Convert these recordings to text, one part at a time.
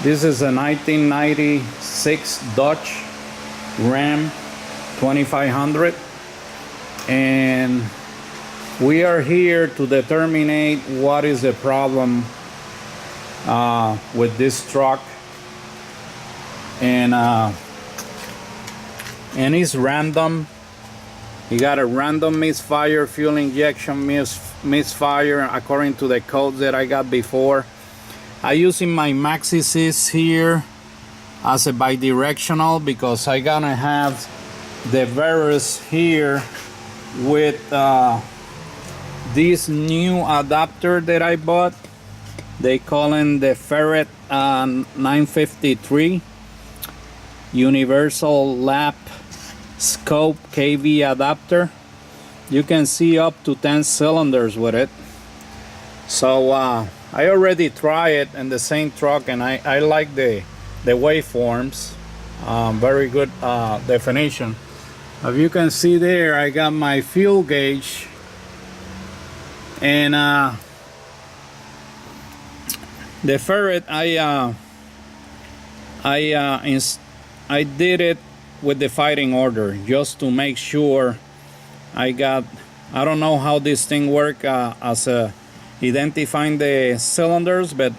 This is a 1996 Dodge Ram 2500, and we are here to determine what is the problem with this truck, and it's random. You got a random misfire, fuel injection misfire according to the codes that I got before. I using my MaxiSys here as a bidirectional because I gonna have the Verus here with this new adapter that I bought. They call it the Ferret 953 Universal Lap Scope KV adapter. You can see up to 10 cylinders with it. So I already tried it in the same truck, and I like the waveforms. Very good definition. As you can see there, I got my fuel gauge, and the Ferret I did it with the firing order just to make sure I don't know how this thing work as identifying the cylinders, but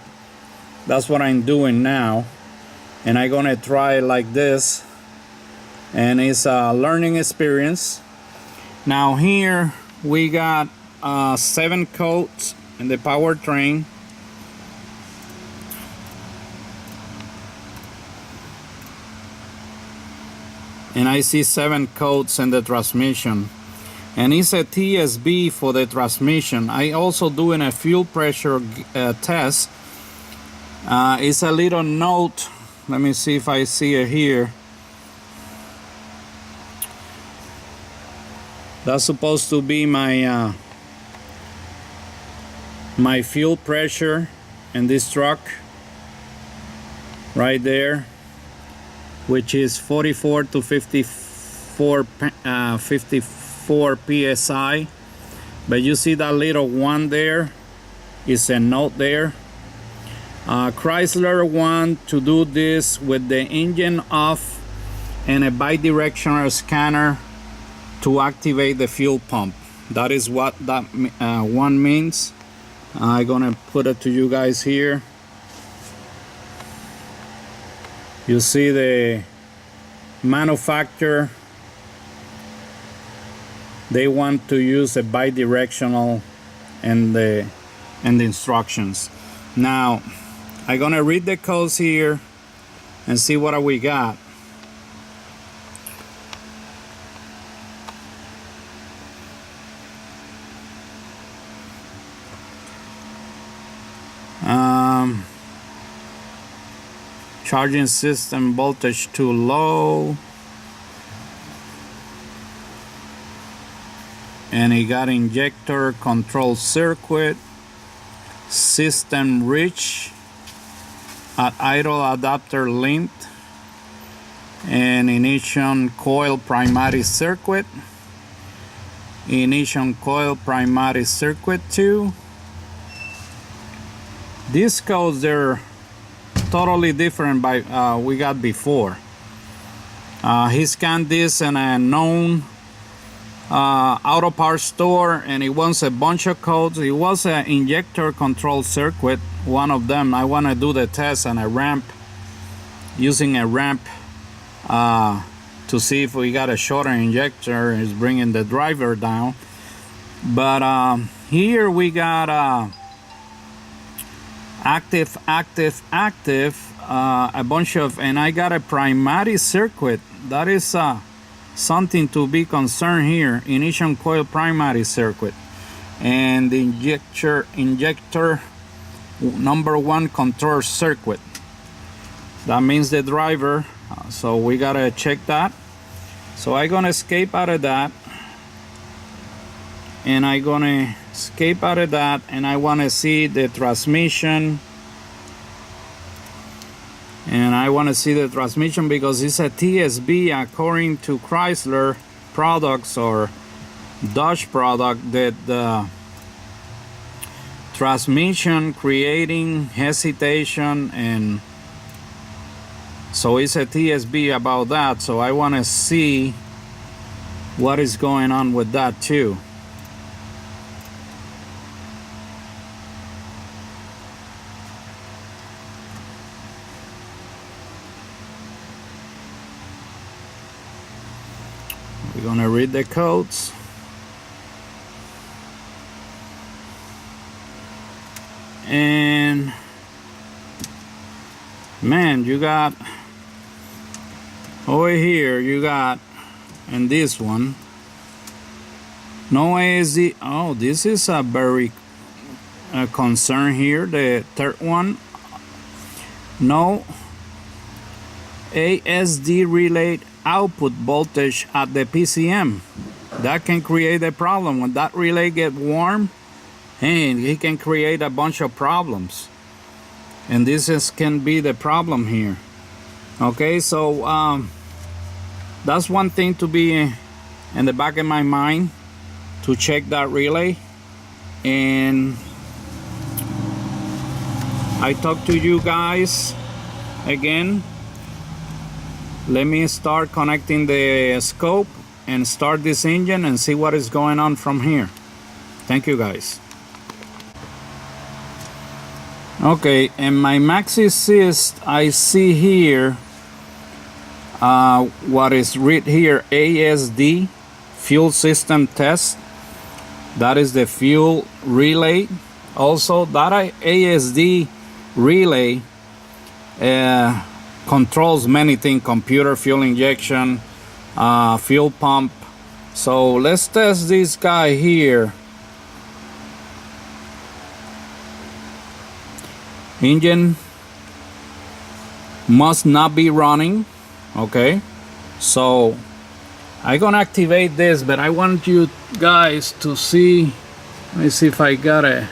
that's what I'm doing now, and I'm gonna try it like this, and it's a learning experience. Now here we got 7 coats in the powertrain, and I see 7 coats in the transmission, and it's a TSB for the transmission. I also doing a fuel pressure test. It's a little note. Let me see if I see it here. That's supposed to be my my fuel pressure in this truck right there, which is 44 to 54 psi. But you see that little one there is a note there. Chrysler want to do this with the engine off and a bidirectional scanner to activate the fuel pump. That is what that one means. I'm gonna put it to you guys here. You see the manufacturer, they want to use a bidirectional and the instructions. Now I'm gonna read the codes here and see what we got. Charging system voltage too low, and he got injector control circuit, system rich at idle adapter linked, and ignition coil primary circuit, ignition coil primary circuit 2. These codes, they're totally different by we got before. He scanned this in a known auto parts store, and it wants a bunch of codes. It was an injector control circuit, one of them. I want to do the test on a ramp, using a ramp to see if we got a shorter injector. Is bringing the driver down. But here we got active, a bunch of, and I got a primary circuit. That is something to be concerned here. Ignition coil primary circuit, and the injector number 1 control circuit. That means the driver, so we gotta check that. So I'm gonna escape out of that, and I'm gonna escape out of that, and I want to see the transmission, and I want to see the transmission because it's a TSB according to Chrysler products or Dodge product, that the transmission creating hesitation and So it's a TSB about that, so I want to see what is going on with that too. We're gonna read the codes. And man, you got over here, you got, and this one, no ASD. Oh, this is a very concern here. The third one, no ASD relay output voltage at the PCM. That can create a problem. When that relay get warm, and it can create a bunch of problems. And this can be the problem here. Okay, so that's one thing to be in the back of my mind, to check that relay. And I talk to you guys again. Let me start connecting the scope and start this engine and see what is going on from here. Thank you guys. Okay, in my MaxiSys, I see here what is read here, ASD, fuel system test. That is the fuel relay. Also, that ASD relay controls many things: computer, fuel injection, fuel pump. So let's test this guy here. Engine must not be running. Okay, so I'm gonna activate this, but I want you guys to see. Let me see if I got it.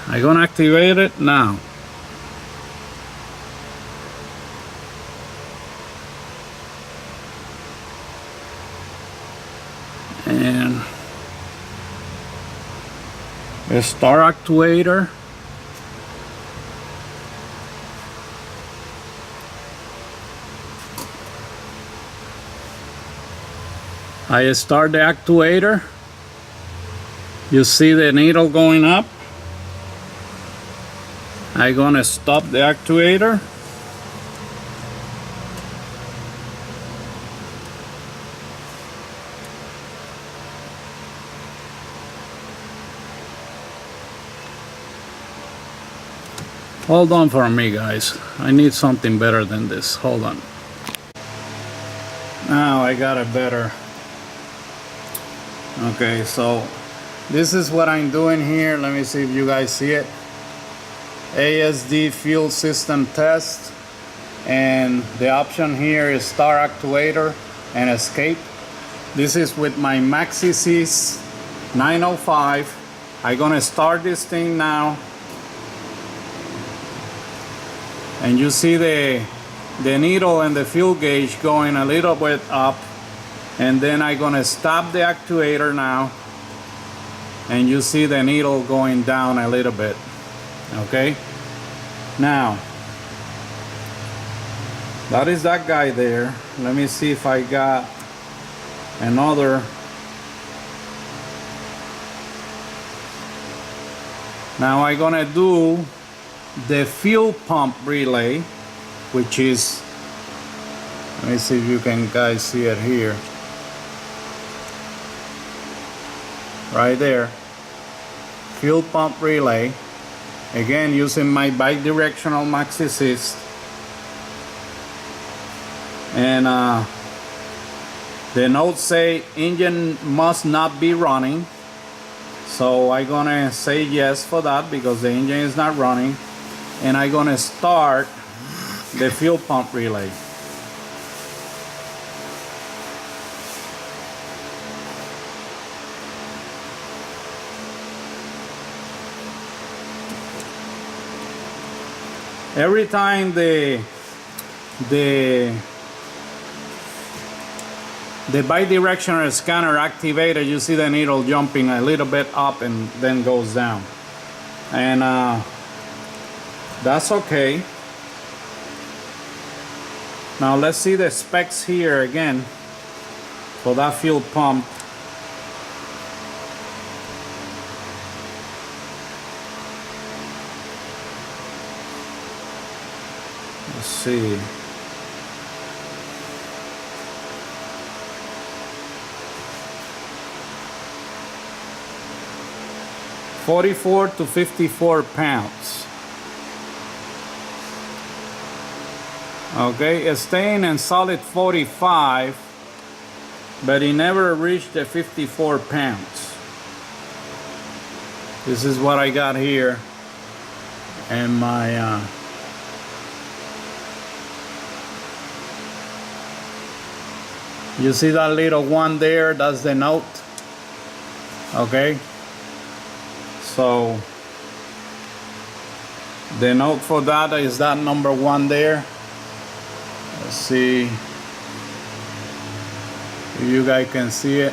I'm gonna activate it now. And a star actuator. I start the actuator. You see the needle going up. I'm gonna stop the actuator. Hold on for me, guys. I need something better than this. Hold on. Now I got it better. Okay, so this is what I'm doing here. Let me see if you guys see it. ASD fuel system test, and the option here is star actuator and escape. This is with my MaxiSys 905. I'm gonna start this thing now, and you see the needle and the fuel gauge going a little bit up, and then I'm gonna stop the actuator now, and you see the needle going down a little bit. Okay, now that is that guy there. Let me see if I got another. Now I'm gonna do the fuel pump relay, which is, let me see if you can guys see it here, right there, fuel pump relay. Again, using my bidirectional MaxiSys, and the notes say engine must not be running, so I'm gonna say yes for that because the engine is not running, and I'm gonna start the fuel pump relay. Every time the the bidirectional scanner activated, you see the needle jumping a little bit up and then goes down. And that's okay. Now let's see the specs here again for that fuel pump. Let's see. $44 to £54. Okay, it's staying in solid 45, but it never reached the 54 pounds. This is what I got here, and my you see that little one there? That's the note. Okay, so the note for that is that number 1 there. Let's see if you guys can see it.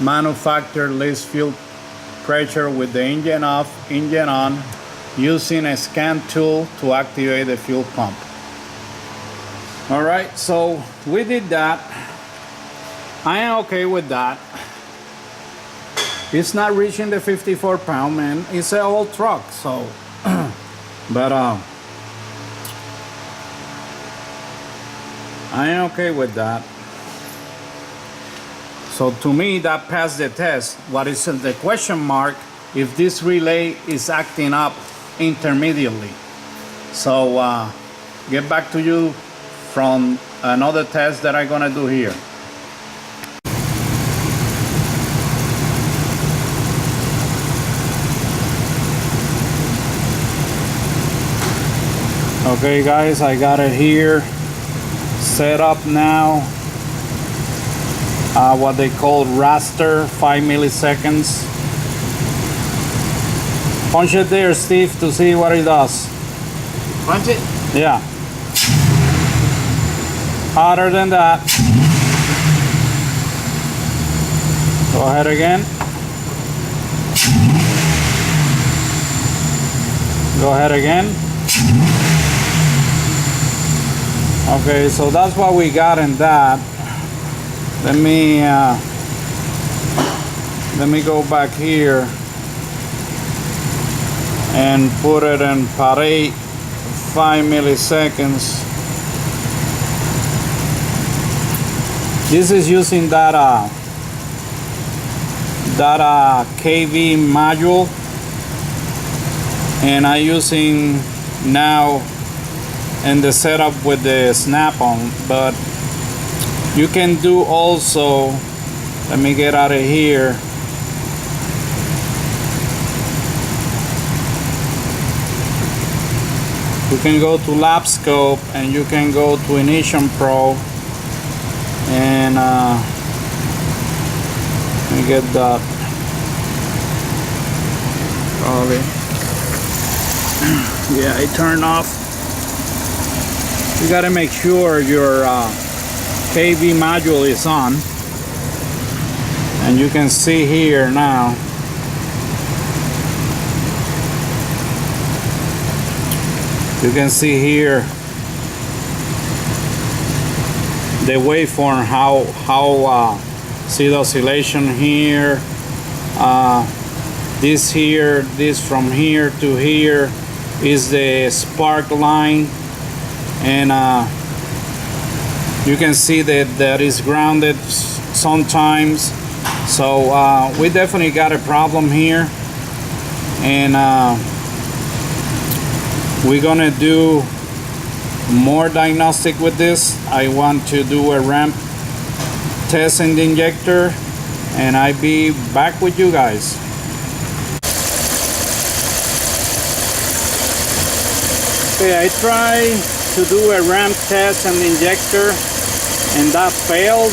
Manufacturer lists fuel pressure with the engine off, engine on, using a scan tool to activate the fuel pump. All right, so we did that. I am okay with that. It's not reaching the 54 pound, man. It's an old truck, so but I am okay with that. So to me, that passed the test. What is the question mark? If this relay is acting up intermittently. So get back to you from another test that I'm gonna do here. Okay guys, I got it here set up now. What they call raster, 5 milliseconds. Punch it there, Steve, to see what it does. Punch it? Yeah. Harder than that. Go ahead again. Go ahead again. Okay, so that's what we got in that. Let me go back here and put it in parade, 5 milliseconds. This is using that KV module, and I'm using now in the setup with the snap-on, but you can do also, let me get out of here. You can go to lap scope and you can go to Ignition Pro, and let me get that. Probably. Yeah, it turned off. You gotta make sure your KV module is on, and you can see here now. You can see here the waveform, how see the oscillation here, this here, this from here to here is the spark line, and you can see that is grounded sometimes. So we definitely got a problem here, and we're gonna do more diagnostic with this. I want to do a ramp test in the injector, and I'll be back with you guys. Okay, I tried to do a ramp test in the injector, and that fails.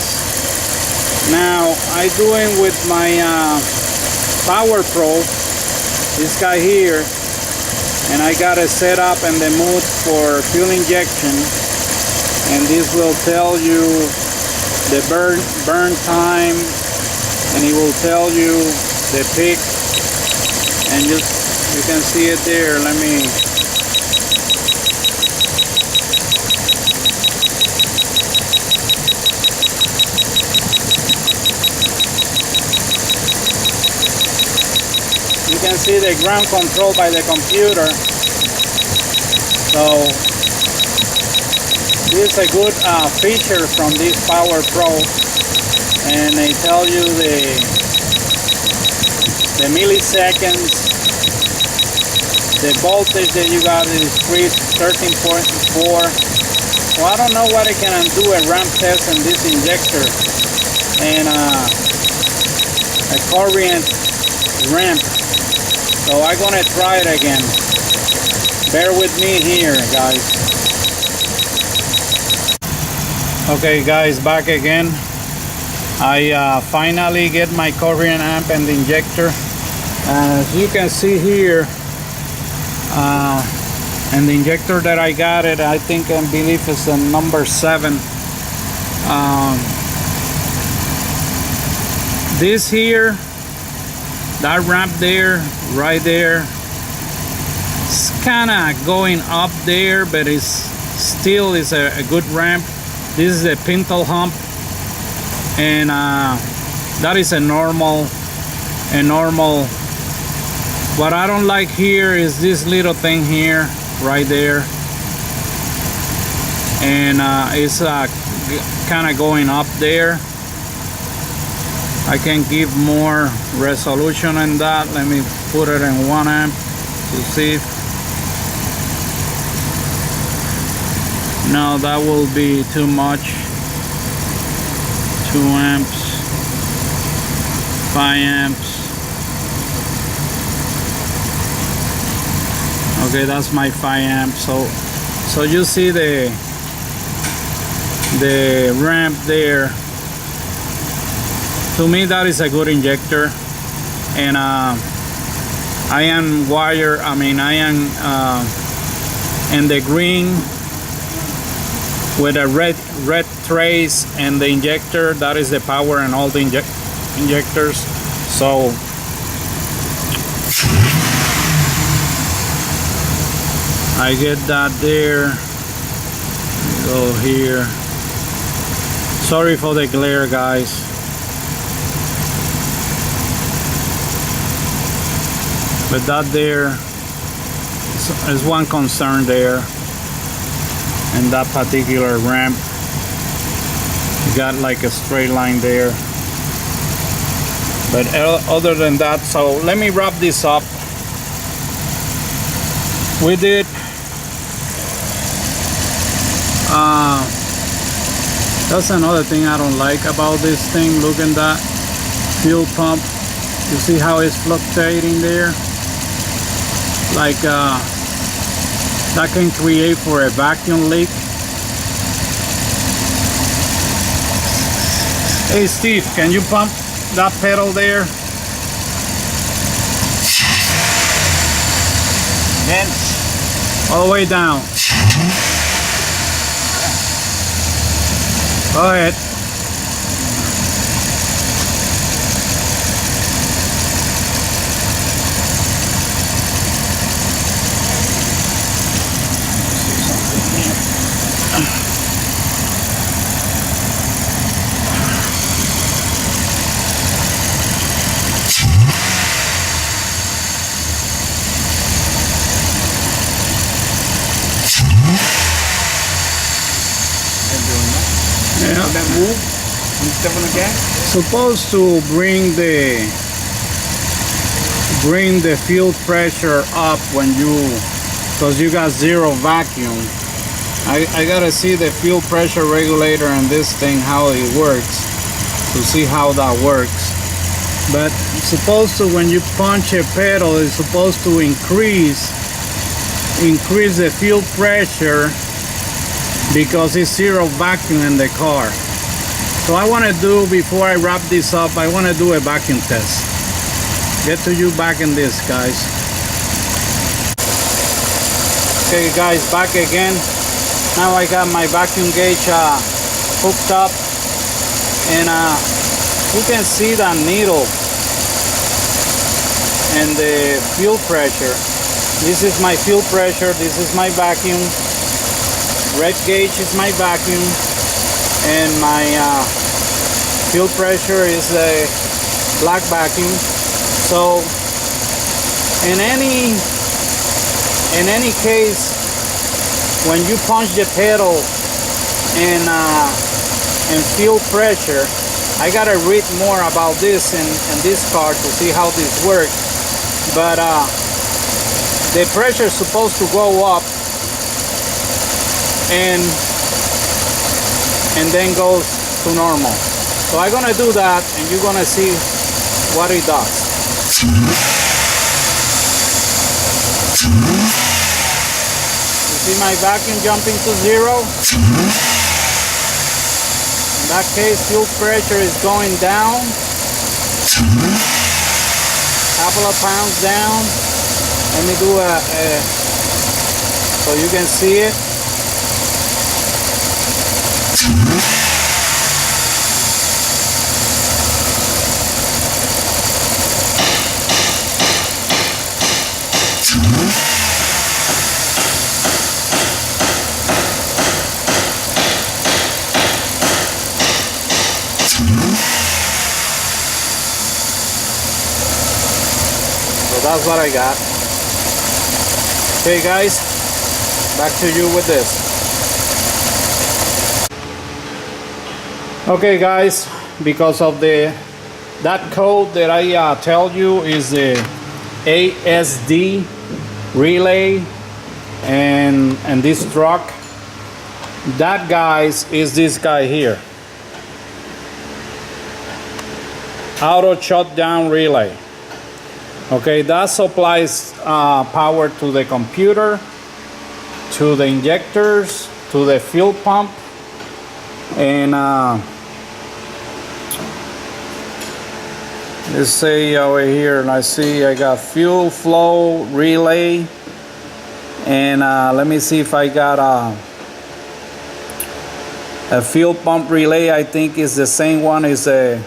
Now I doing with my Power Pro, this guy here, and I got it set up in the mode for fuel injection, and this will tell you the burn time, and it will tell you the peak, and you can see it there. Let me you can see the ground control by the computer. So this is a good feature from this Power Pro, and they tell you the milliseconds, the voltage that you got is increased 13.4. So I don't know what I can do a ramp test in this injector and a current ramp. So I'm gonna try it again. Bear with me here, guys. Okay guys, back again. I finally get my current amp and the injector. As you can see here, and the injector that I got it, I think I believe it's a number 7. This here, that ramp there, right there, it's kind of going up there, but it's still is a good ramp. This is a pintle hump, and that is a normal. What I don't like here is this little thing here, right there, and it's kind of going up there. I can give more resolution in that. Let me put it in 1 amp to see. No, that will be too much. 2 amps, 5 amps. Okay, that's my 5 amps. So you see the ramp there. To me, that is a good injector, and I am in the green with a red trace, and the injector, that is the power and all the injectors. So I get that there. Go here. Sorry for the glare, guys. But that there is one concern there, and that particular ramp, you got like a straight line there. But other than that, so let me wrap this up. We did that's another thing I don't like about this thing. Look at that fuel pump. You see how it's fluctuating there? Like that can create for a vacuum leak. Hey Steve, can you pump that pedal there? Again? All the way down. Go ahead. Yeah. That move when you step on the gas? Supposed to bring the fuel pressure up when because you got zero vacuum. I gotta see the fuel pressure regulator and this thing, how it works, to see how that works. But supposed to, when you punch a pedal, it's supposed to increase the fuel pressure, because it's zero vacuum in the car. So I want to do, before I wrap this up, I want to do a vacuum test. Get to you back in this, guys. Okay guys, back again. Now I got my vacuum gauge hooked up, And you can see that needle and the fuel pressure. This is my fuel pressure, this is my vacuum. Red gauge is my vacuum, and my fuel pressure is a black vacuum. So in any case, when you punch the pedal and fuel pressure, I gotta read more about this in this car to see how this works. But the pressure is supposed to go up and then goes to normal. So I'm gonna do that, and you're gonna see what it does. You see my vacuum jumping to 0? In that case, fuel pressure is going down. Couple of pounds down. Let me do so you can see it. So that's what I got. Okay guys, back to you with this. Okay guys, because of that code that I tell you is the ASD relay and this truck, that guys is this guy here, auto shutdown relay. Okay, that supplies power to the computer, to the injectors, to the fuel pump, and let's see over here. I see I got fuel flow relay, and let me see if I got a fuel pump relay. I think is the same one as a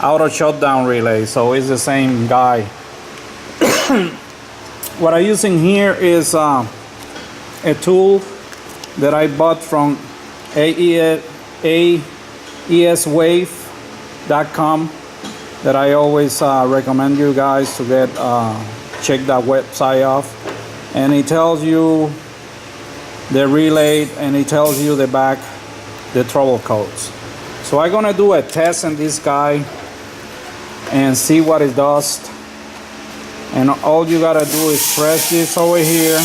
auto shutdown relay, so it's the same guy. What I'm using here is a tool that I bought from aeswave.com that I always recommend you guys to get check that website off, and it tells you the relay and it tells you the trouble codes. So I'm gonna do a test on this guy and see what it does. And all you gotta do is press this over here.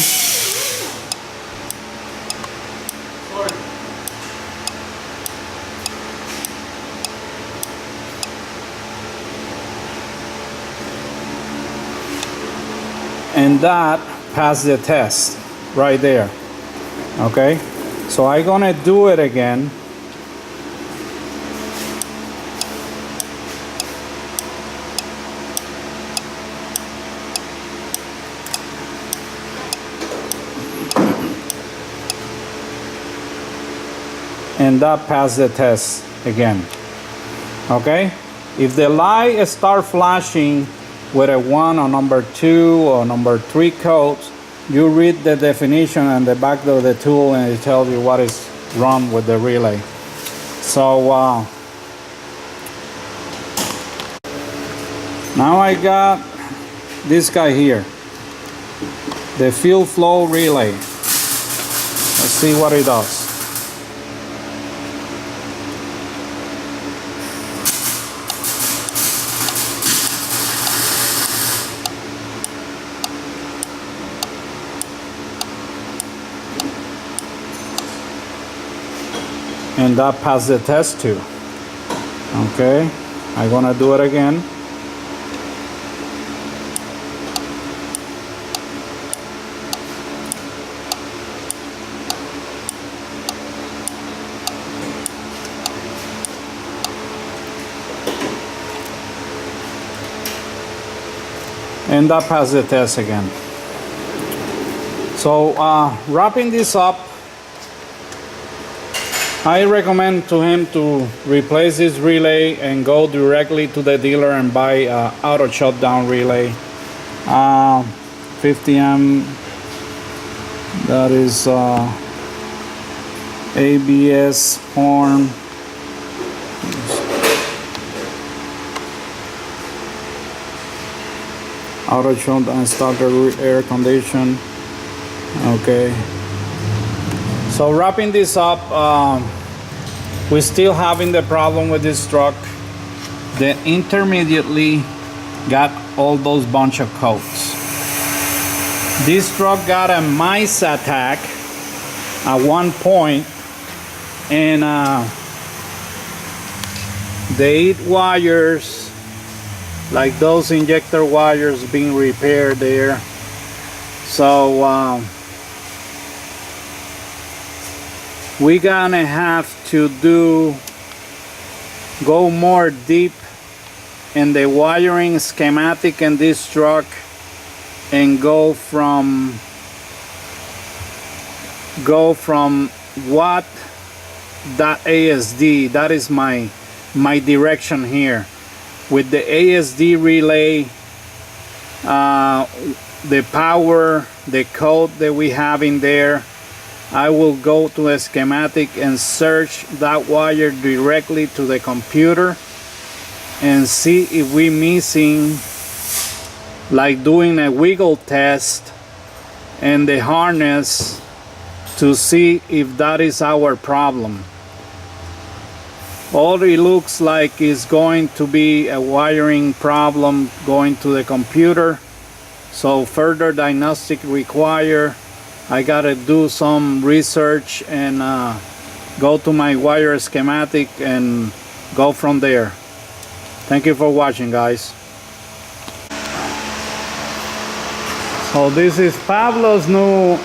And that passed the test right there. Okay, so I'm gonna do it again. And that passed the test again. Okay, if the light start flashing with a 1 or number 2 or number 3 codes, you read the definition on the back of the tool and it tells you what is wrong with the relay. So now I got this guy here, the fuel flow relay. Let's see what it does. And that passed the test too. Okay, I'm gonna do it again. And that passed the test again. So wrapping this up, I recommend to him to replace this relay and go directly to the dealer and buy auto shutdown relay. 50 amp, that is ABS horn. Auto shutdown starter air condition. Okay. So wrapping this up, we're still having the problem with this truck. The intermediately got all those bunch of coats. This truck got a mice attack at one point, and the 8 wires, like those injector wires, being repaired there. So we're gonna have to go more deep in the wiring schematic in this truck and go from what that ASD, that is my direction here. With the ASD relay, the power, the code that we have in there, I will go to a schematic and search that wire directly to the computer and see if we're missing, like doing a wiggle test in the harness to see if that is our problem. All it looks like is going to be a wiring problem going to the computer. So further diagnostic required. I gotta do some research and go to my wire schematic and go from there. Thank you for watching, guys. So this is Pablo's new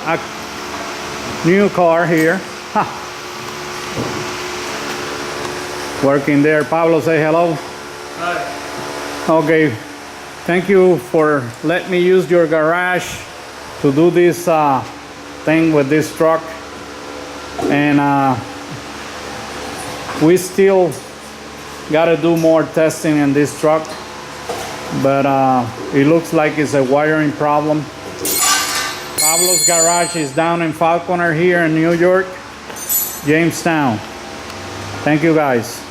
car here. Ha. Working there. Pablo, say hello. Hi. Okay. Thank you for letting me use your garage to do this thing with this truck, and we still got to do more testing in this truck, but it looks like it's a wiring problem. Pablo's garage is down in Falconer here in New York, Jamestown. Thank you, guys.